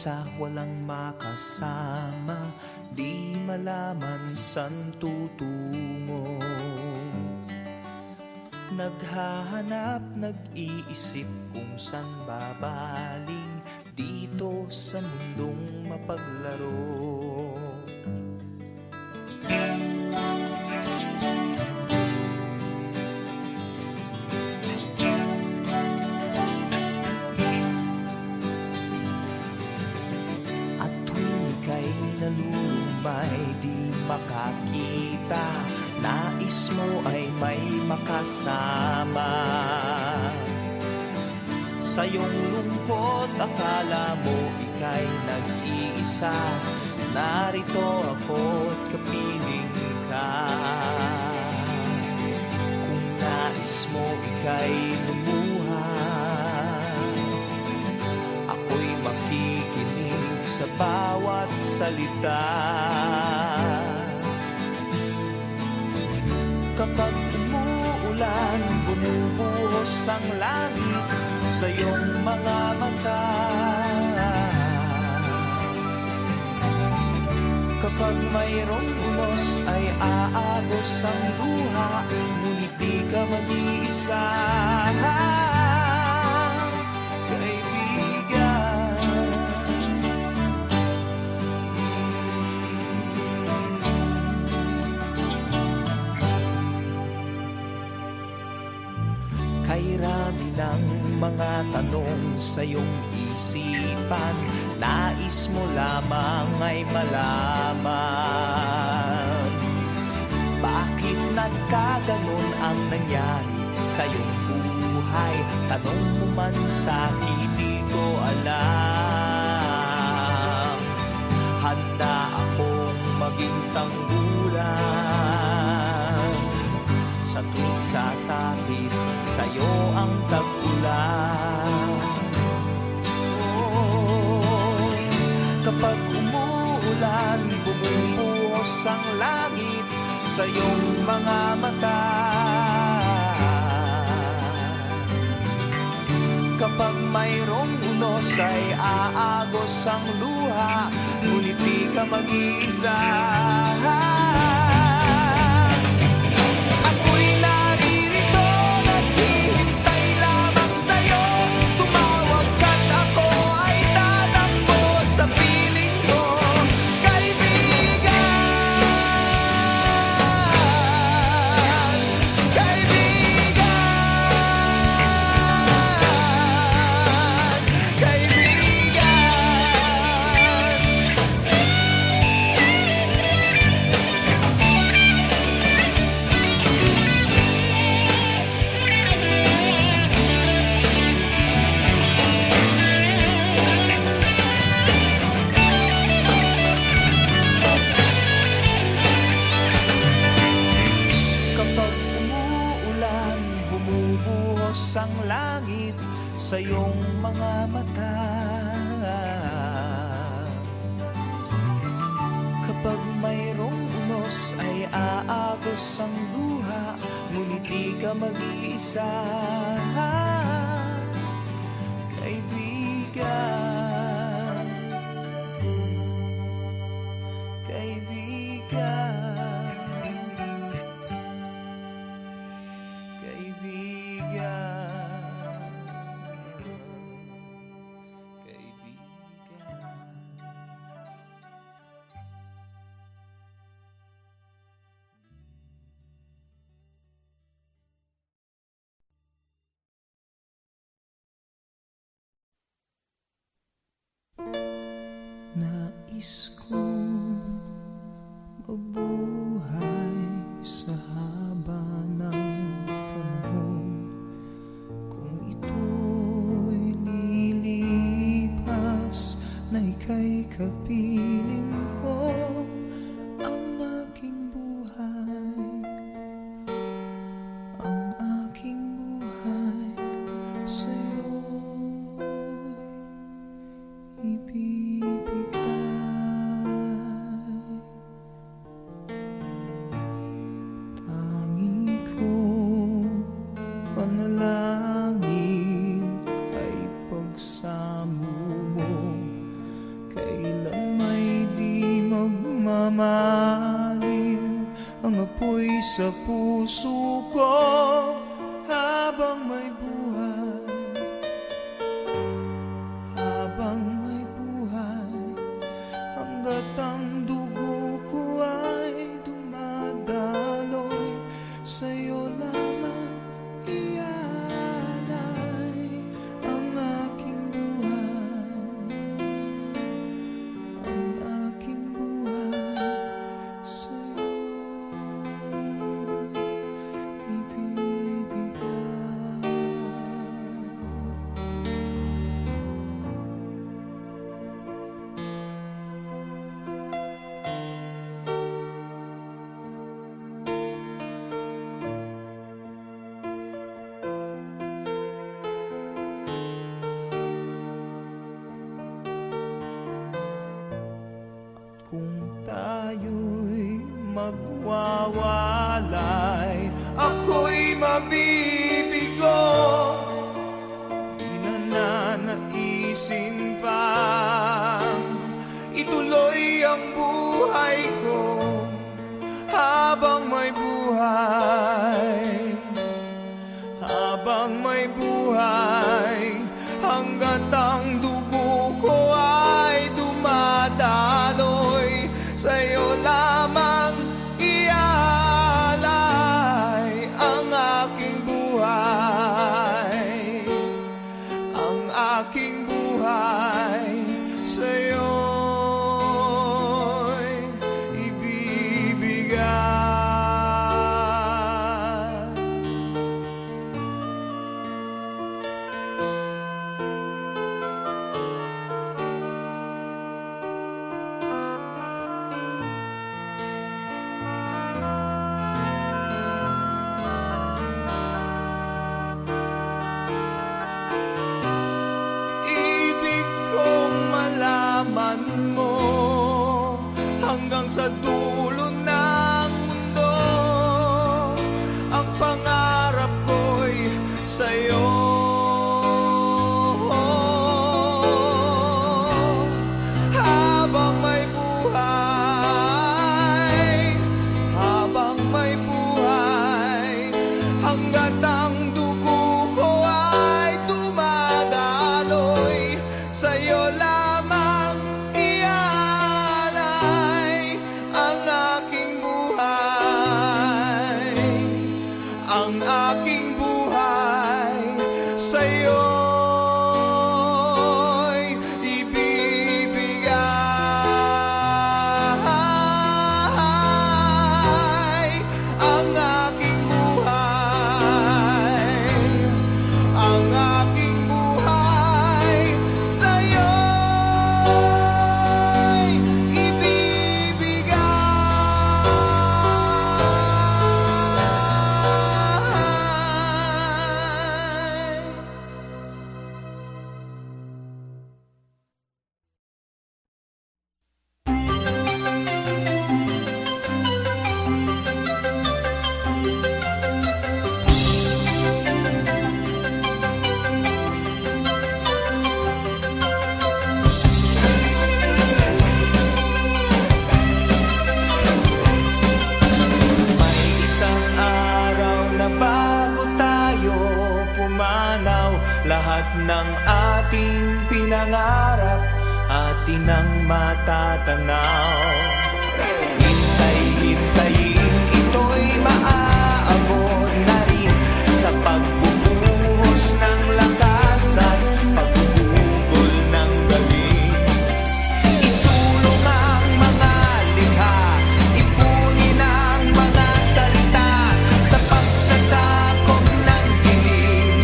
mag-isa, walang makasama, di malaman san tutungo. Naghahanap, nag-iisip kung san babaling dito sa mundong mapaglaro. Nalulumay, di makakita, nais mo ay may makasama. Sa iyong lungkot, akala mo ika'y nag-iisa, narito ako't kapiling ka. Kung nais mo ika'y lumuha, ako'y makikinig sa bawat salita. Kapag umuulan, bumubuhos ang langit sa iyong mga mata. Kapag mayroong unos ay aagos ang luha, ngunit di ka mag-iisa. Kay rami ng mga tanong sa iyong isipan, nais mo lamang ay malaman. Bakit nagkaganon ang nangyari sa iyong buhay? Tanong mo man sa'kin, di ko alam. Handa akong maging tanggulan sa tuwing sasakit sa'yo ang tag-ulan. Oh, kapag umuulan, bumubuhos ang langit sa iyong mga mata. Kapag mayroong unos ay aagos ang luha, ngunit di ka mag-iisa. Ang langit sa iyong mga mata. Kapag mayroong unos ay aagos ang luha, ngunit di ka mag-iisa. Kaibigan, kaibigan, kaibigan. Nais kong mabuhay sa haba ng panahon. Kung ito'y lilipas, na ika'y kapiling ko. Ang aking buhay, ang aking buhay sa'yo ibibigay. ko'y sa puso ko habang may buhay. Habang may buhay, hanggat ang dugo ko ay dumadaloy, sa'yo lamang ialay ang aking buhay. Ang aking buhay sa'yo ibibigay. Kung tayo'y magwawalay, ako'y mabibigo. Di na nanaisin pang ituloy ang buhay ko habang may buhay. Habang may buhay, hanggat ang dugo ko ay dumadaloy, sa'yo lamang ialay ang aking buhay. Ang aking buhay sa'yo'y ibibigay. Malaman mo hanggang sa dulo ng mundo, ang pangarap ko'y sa'yo. Habang may buhay, habang may buhay, hanggat ang dugo ko ay dumadaloy, sa'yo lamang ialay ang aking buhay. Ang aking buhay sa'yo'y ibibigay. Ang aking buhay, ang aking buhay sa'yo'y ibibigay. May isang araw na bago tayo pumanaw, lahat ng ating pinangarap atin ang matatanaw. Hintay-hintayin, ito'y maaabot na rin sa pagbubuhos ng lakas at pagbubugol ng galing. Isulong ang mga likha, ipunin ang mga salita sa pagsasakop ng dilim.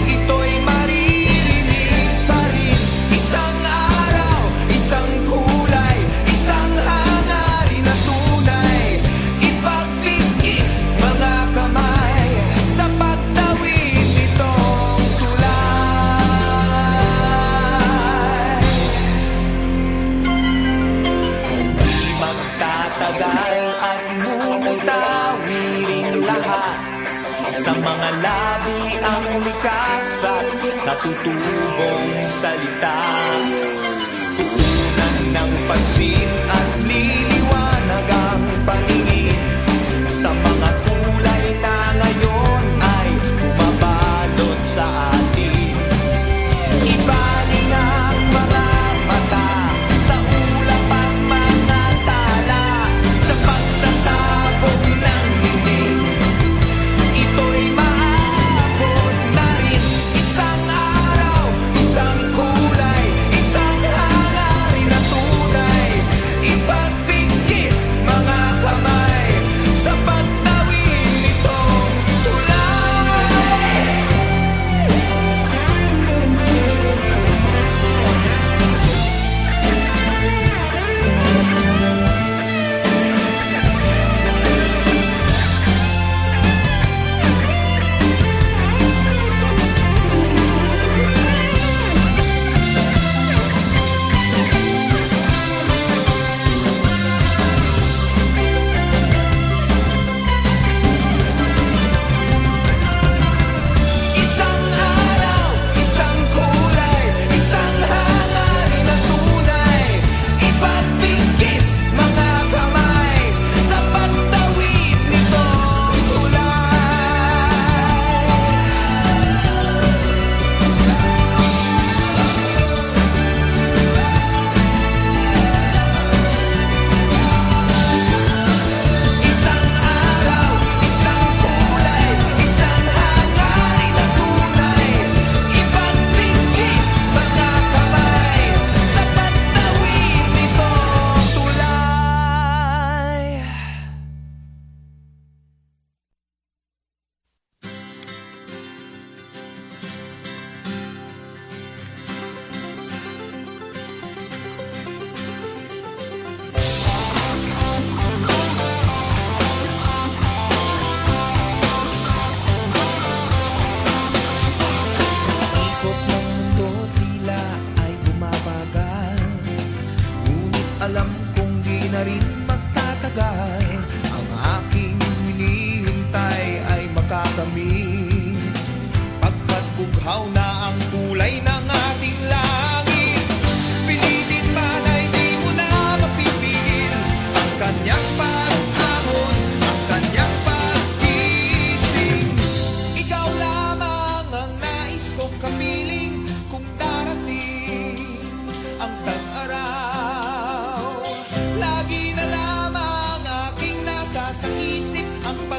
Ito'y maririnig pa rin, isang araw, isang kulay, isang hangarin na tunay. Ipagpigis mga kamay sa pagtawid nitong tulay. Di magtatagal at mumutawirin lahat sa mga labi ang likas at natutubong salita. Tuunan ng pansin at liliwanag ang paningin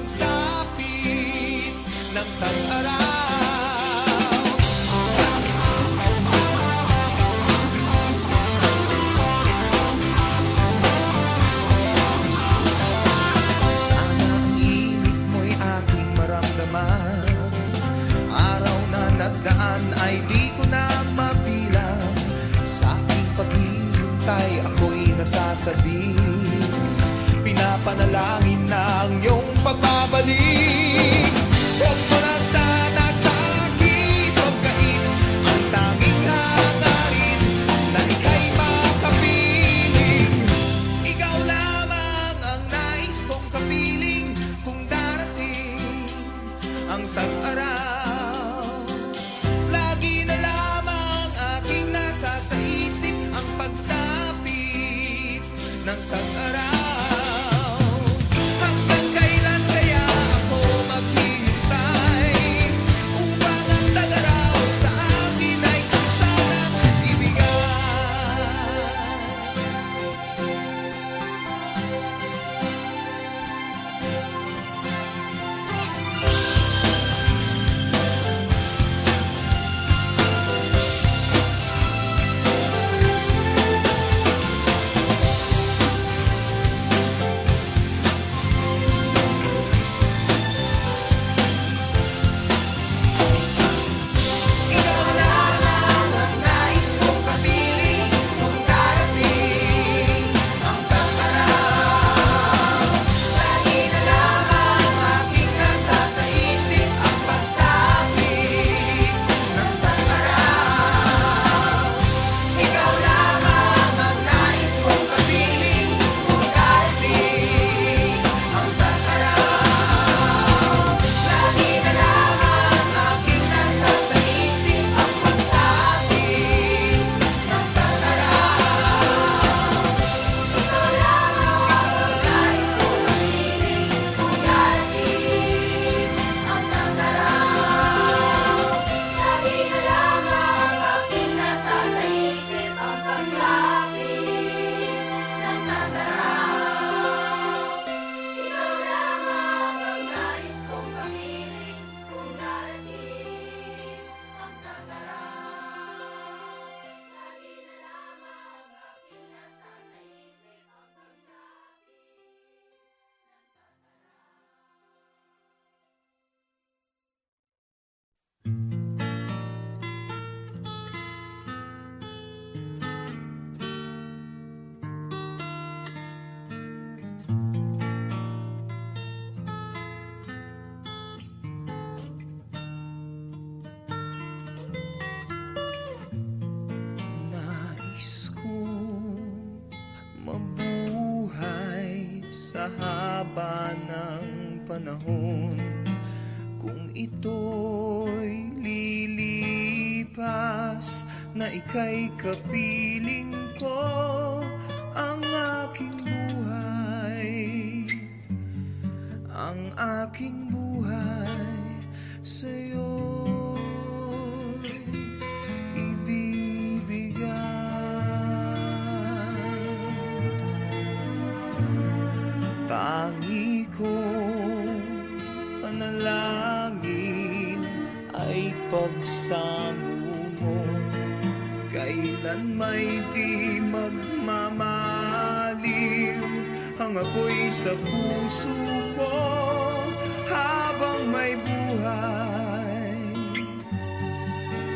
pagsapit ng tag-araw. Araw na nagdaan ay di ko na mabilang. Sa aking paghihintay ako'y nasasabi, pinapanalangin na ang iyong pagbabalik. Huwag mo na sana sa akin pagkain ang tanging hangarin na ika'y makapiling. Ikaw lamang ang nais kong kapiling kung darating ang tag-araw. Lagi na lamang aking nasa sa isip ang pagsapit ng tag-araw. Hanggang kailan kaya ako maghihintay upang ang tag-araw sa akin ay kung sanang ibigay. Ikaw lamang ang nais kong kapiling kung darating ang tag-araw. Lagi na lamang aking nasa sa isip ang pagsapit ng tag-araw. Ikaw lamang ang nais kong kapiling kung darating ang tag-araw. Lagi na lamang aking nasa sa isip ang pagsapit ng tag-araw. Ikaw lamang ang nais kong kapiling kung darating ang tag-araw. Lagi na lamang aking nasa sa isip ang pagsapit ng tag-araw. Ikaw lamang ang nais kong kapiling kung darating ang tag-araw. Lagi na lamang aking nasa sa isip ang Nais kong mabuhay sa haba ng panahon. Kung ito'y lilipas na ika'y kapiling ko, ang aking buhay sa'yo'y ibibigay. Tangi kong panalangin ay pagsamo mo, kailan may di magmamaliw ang apoy sa puso ko habang may buhay.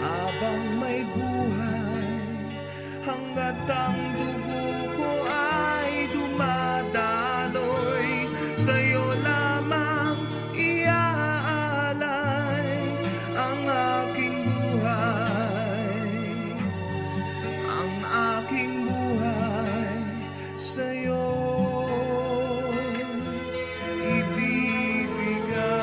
Habang may buhay, hanggat ang dugo ko ay dumadaloy, sa'yo lamang iaalay ang aking buhay. Ang aking buhay sa'yo ibibigay.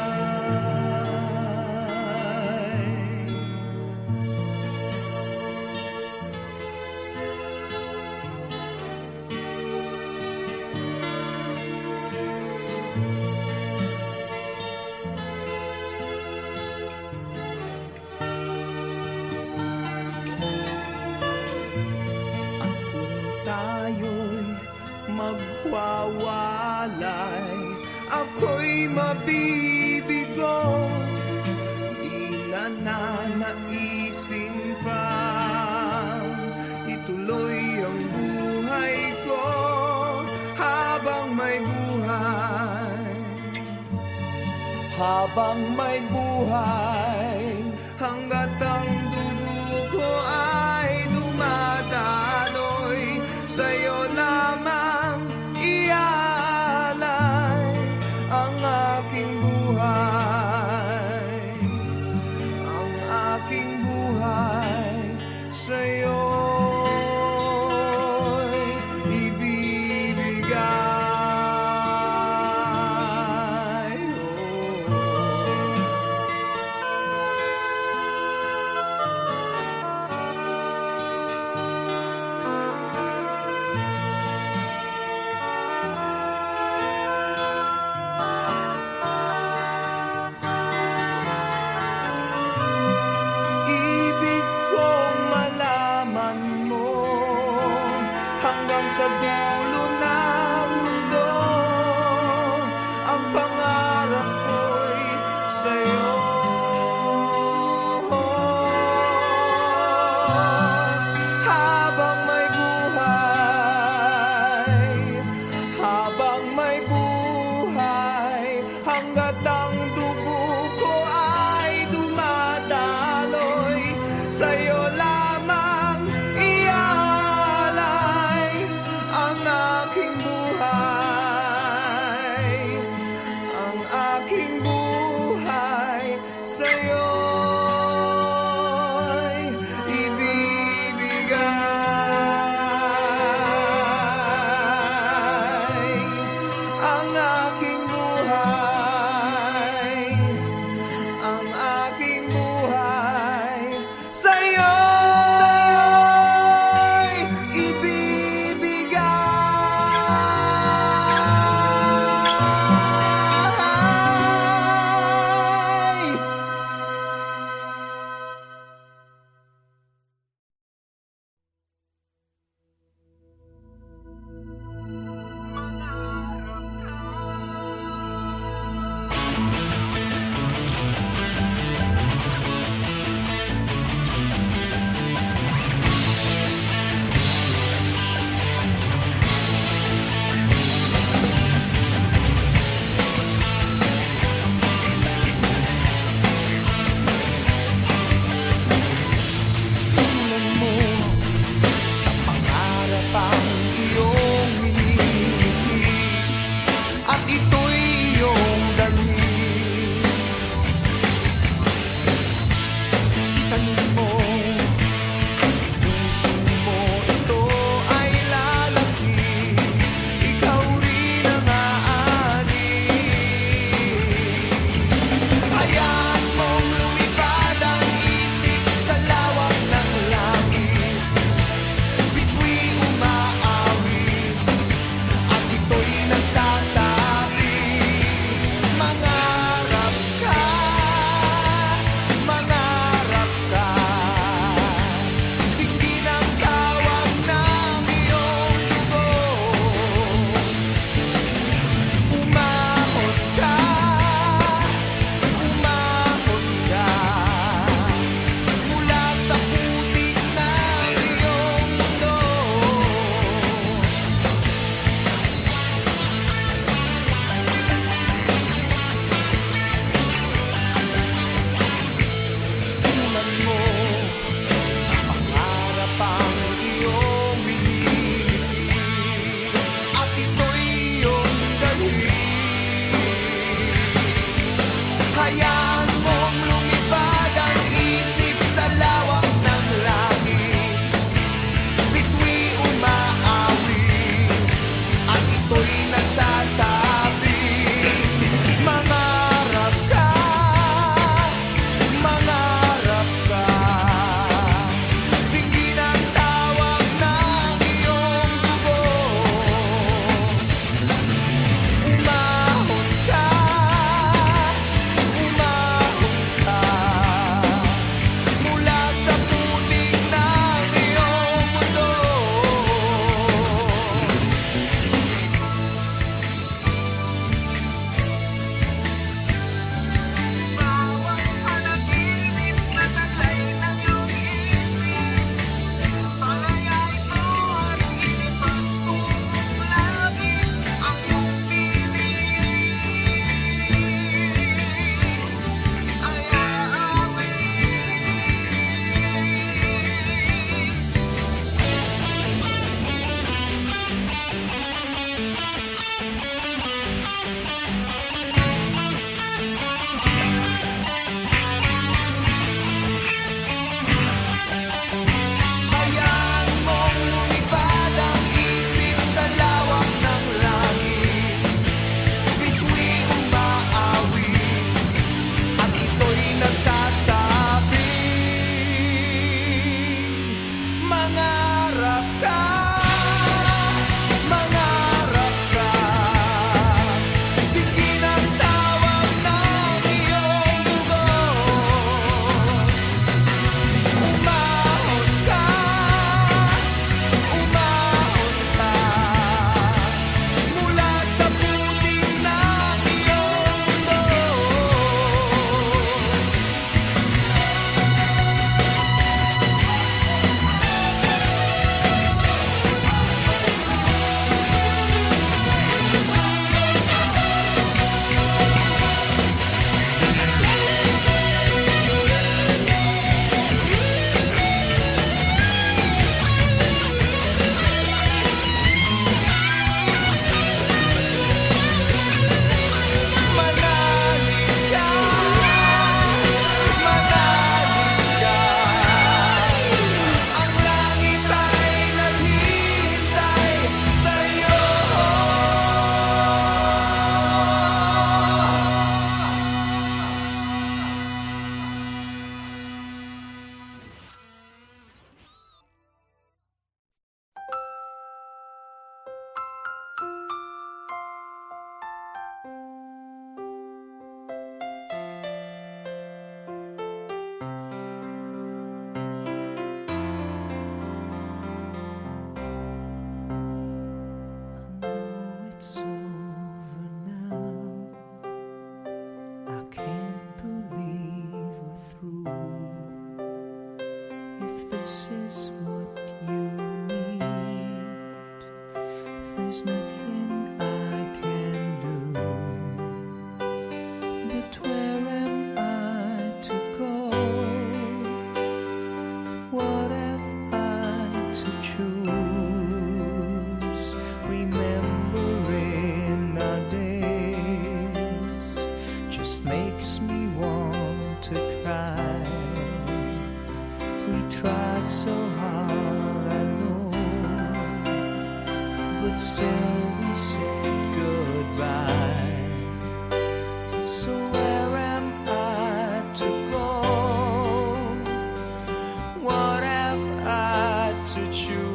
ako'y mabibigo, di na nanaisin pa ituloy ang buhay ko habang may buhay. Habang may buhay, hanggat ang dugo ko ay dumadaloy, sa'yo lamang iaalay ang aking buhay, ang aking buhay sa'yo'y ibibigay. it's over now. I can't believe we're through. If this is what you need, there's nothing I can do. But where am I to go? What have I to choose? Remembering our days just makes me want to cry. We tried so hard, I know, but still we said goodbye. So where am I to go? What have I to choose?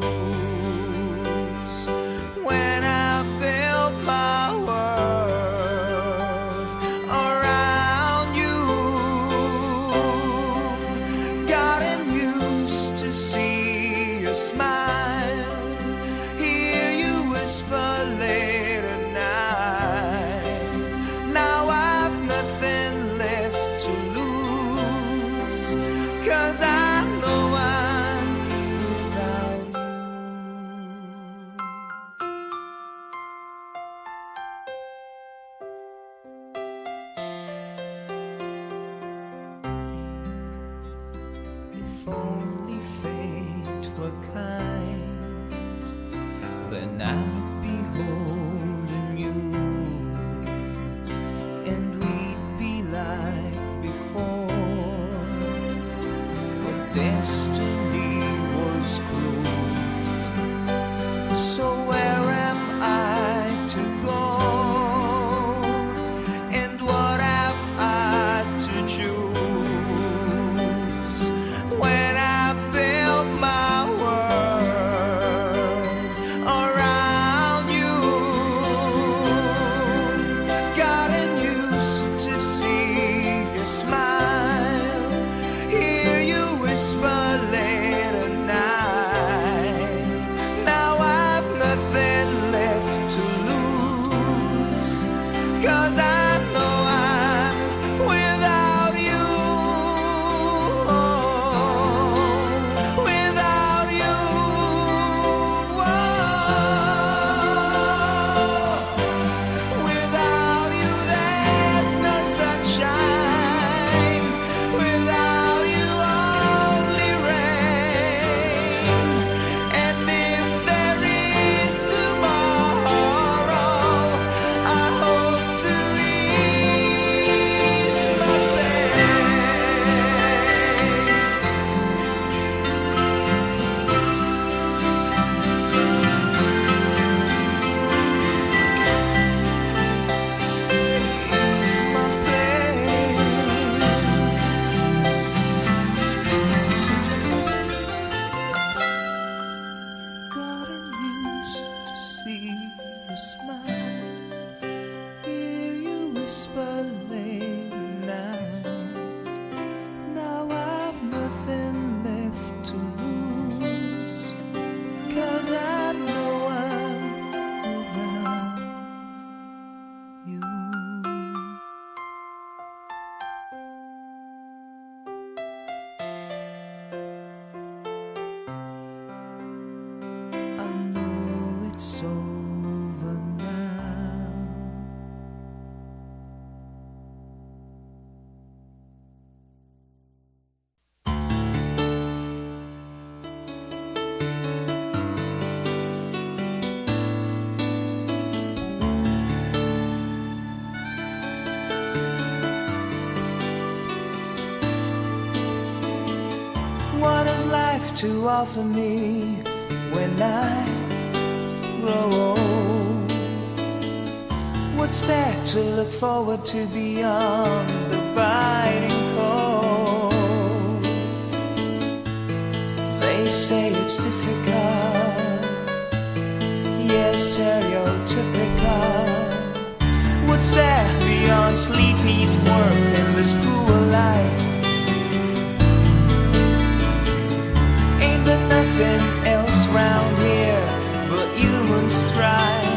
When I built my world around you, gotten used to see your smile, hear you whisper late at night. Now I've nothing left to lose, 'cause I know I'm without you. If only fate were kind, then I'd be holding you, and we'd be like before, but destiny was cruel. So where am I to go? And what have I to choose? When I built my world around you, gotten used to see your smile, hear you whisper late at night. Now I've nothing left to lose, 'cause I know I'm without you. Without you. Without you there's no sunshine. Without you only rain. And if there is tomorrow, I hope to ease my pain. Ease my pain. Gotten used to see your smile, hear you whisper late at night. Now I've nothing left to lose, 'cause I know I'm without you. I know it's over now. What has life to offer me when I grow old? What's there to look forward to beyond the biting cold? They say it's difficult, yes, stereotypical. What's there beyond sleep, eat, work, and this cruel life? Ain't there nothing else round here but human strife?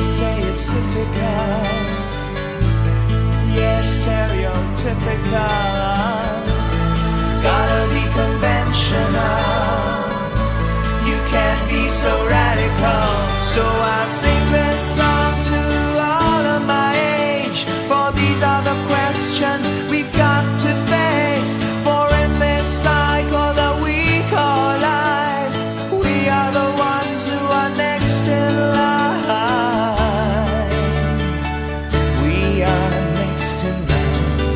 say it's difficult. Yes, stereotypical. Gotta be conventional. You can't be so radical. So I sing this song to all of my age, for these are the questions we've got to face. For in this cycle that we call life, we are the ones who are next in line. We are next in line.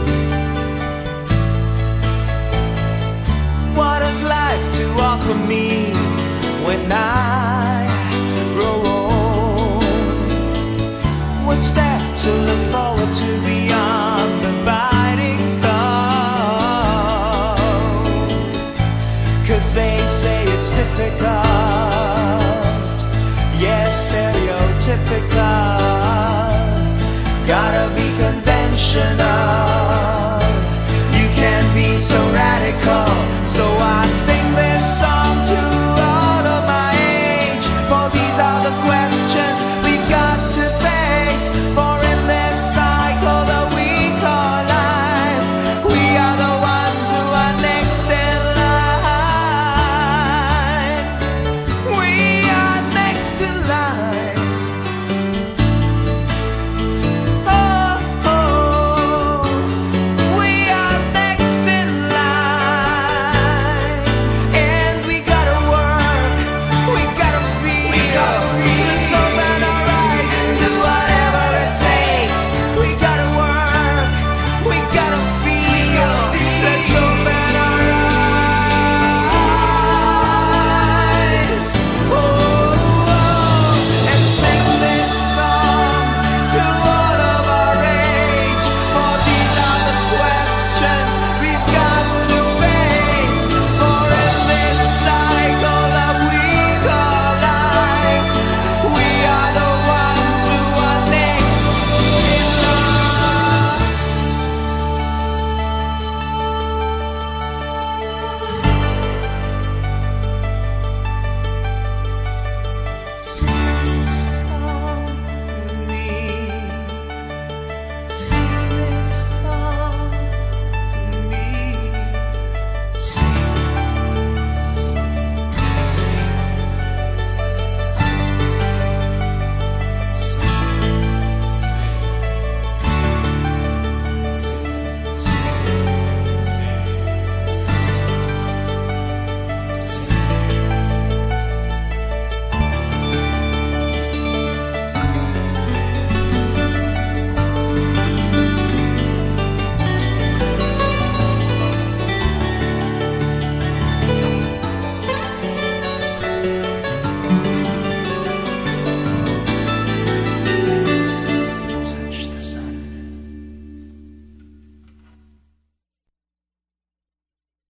What has life to offer me when I grow old? What's there to look forward to beyond the biting cold? 'Cause they say it's difficult. Yes, stereotypical. Gotta be conventional. You can't be so radical. So I sing